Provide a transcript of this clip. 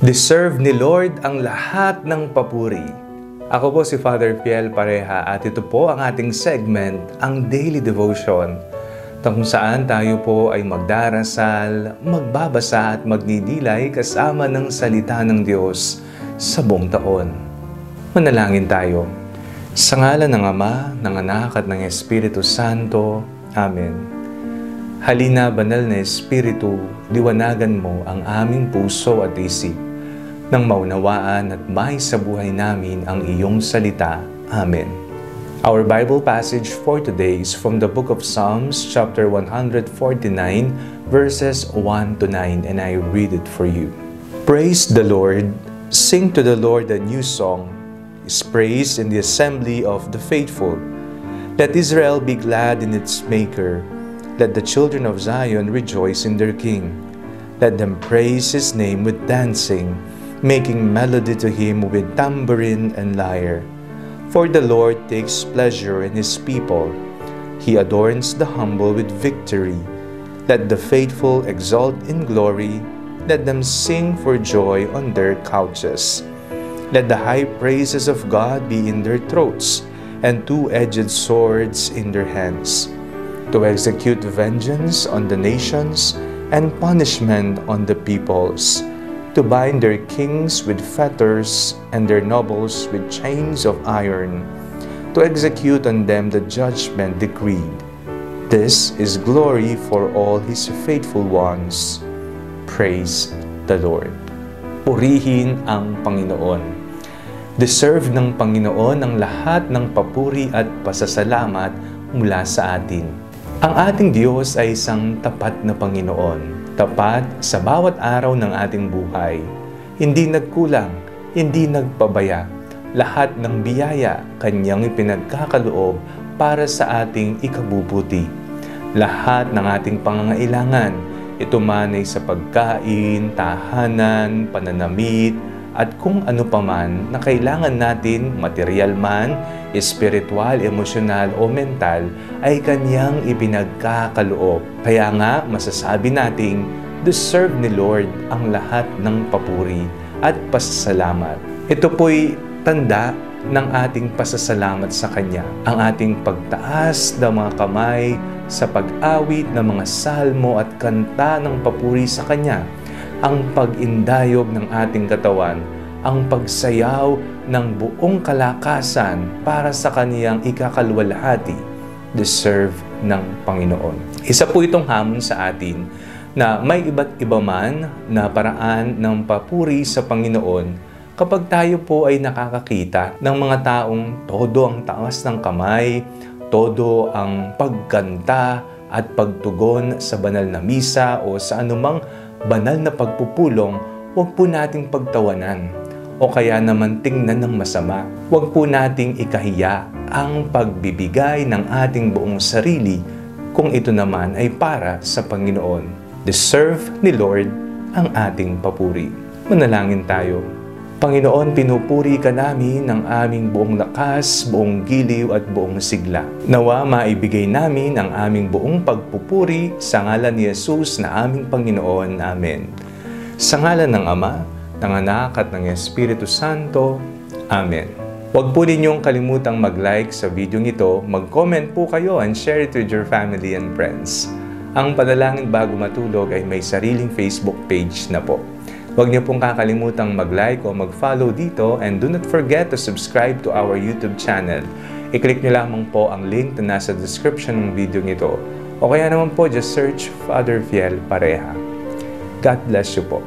Deserve ni Lord ang lahat ng papuri. Ako po si Father Fiel Pareha at ito po ang ating segment, ang Daily Devotion, kung saan tayo po ay magdarasal, magbabasa at magdidilay kasama ng salita ng Diyos sa buong taon. Manalangin tayo. Sa ngalan ng Ama, ng Anak at ng Espiritu Santo. Amen. Halina, banal na Espiritu, liwanagan mo ang aming puso at isip, nang maunawaan at may sa buhay namin ang iyong salita. Amen. Our Bible passage for today is from the book of Psalms, chapter 149, verses 1 to 9, and I read it for you. Praise the Lord, sing to the Lord a new song, His praise in the assembly of the faithful. Let Israel be glad in its Maker. Let the children of Zion rejoice in their King. Let them praise His name with dancing, making melody to Him with tambourine and lyre. For the Lord takes pleasure in His people. He adorns the humble with victory. Let the faithful exult in glory. Let them sing for joy on their couches. Let the high praises of God be in their throats, and two-edged swords in their hands, to execute vengeance on the nations and punishment on the peoples, to bind their kings with fetters and their nobles with chains of iron, to execute on them the judgment decreed. This is glory for all His faithful ones. Praise the Lord. Purihin ang Panginoon. Deserve ng Panginoon ang lahat ng papuri at pasasalamat mula sa atin. Ang ating Diyos ay isang tapat na Panginoon. Tapat sa bawat araw ng ating buhay. Hindi nagkulang, hindi nagpabaya. Lahat ng biyaya Kanyang ipinagkakaloob para sa ating ikabubuti. Lahat ng ating pangangailangan, ito man ay sa pagkain, tahanan, pananamit, at kung ano paman na kailangan natin, material man, espiritual, emosyonal o mental, ay Kanyang ipinagkakaloob. Kaya nga, masasabi nating, deserve ni Lord ang lahat ng papuri at pasasalamat. Ito po'y tanda ng ating pasasalamat sa Kanya. Ang ating pagtaas ng mga kamay sa pag-awit ng mga salmo at kanta ng papuri sa Kanya. Ang pag-indayog ng ating katawan, ang pagsayaw ng buong kalakasan para sa Kaniyang ikakalwalhati, deserve ng Panginoon. Isa po itong hamon sa atin na may iba't iba man na paraan ng papuri sa Panginoon kapag tayo po ay nakakakita ng mga taong todo ang taas ng kamay, todo ang pagkanta at pagtugon sa banal na misa o sa anumang banal na pagpupulong, huwag po nating pagtawanan o kaya naman tingnan ng masama. Huwag po nating ikahiya ang pagbibigay ng ating buong sarili kung ito naman ay para sa Panginoon. Deserve ni Lord ang ating papuri. Manalangin tayo. Panginoon, pinupuri ka namin ng aming buong lakas, buong giliw at buong sigla. Nawa maibigay namin ang aming buong pagpupuri sa ngalan ni Jesus na aming Panginoon. Amen. Sa ngalan ng Ama, ng Anak at ng Espiritu Santo. Amen. Huwag po ninyong kalimutang mag-like sa video ito, mag-comment po kayo and share it with your family and friends. Ang Panalangin Bago Matulog ay may sariling Facebook page na po. Huwag niyo pong kakalimutang mag-like o mag-follow dito, and do not forget to subscribe to our YouTube channel. I-click niyo lamang po ang link na nasa description ng video nito. O kaya naman po, just search Father Fiel Pareha. God bless you po.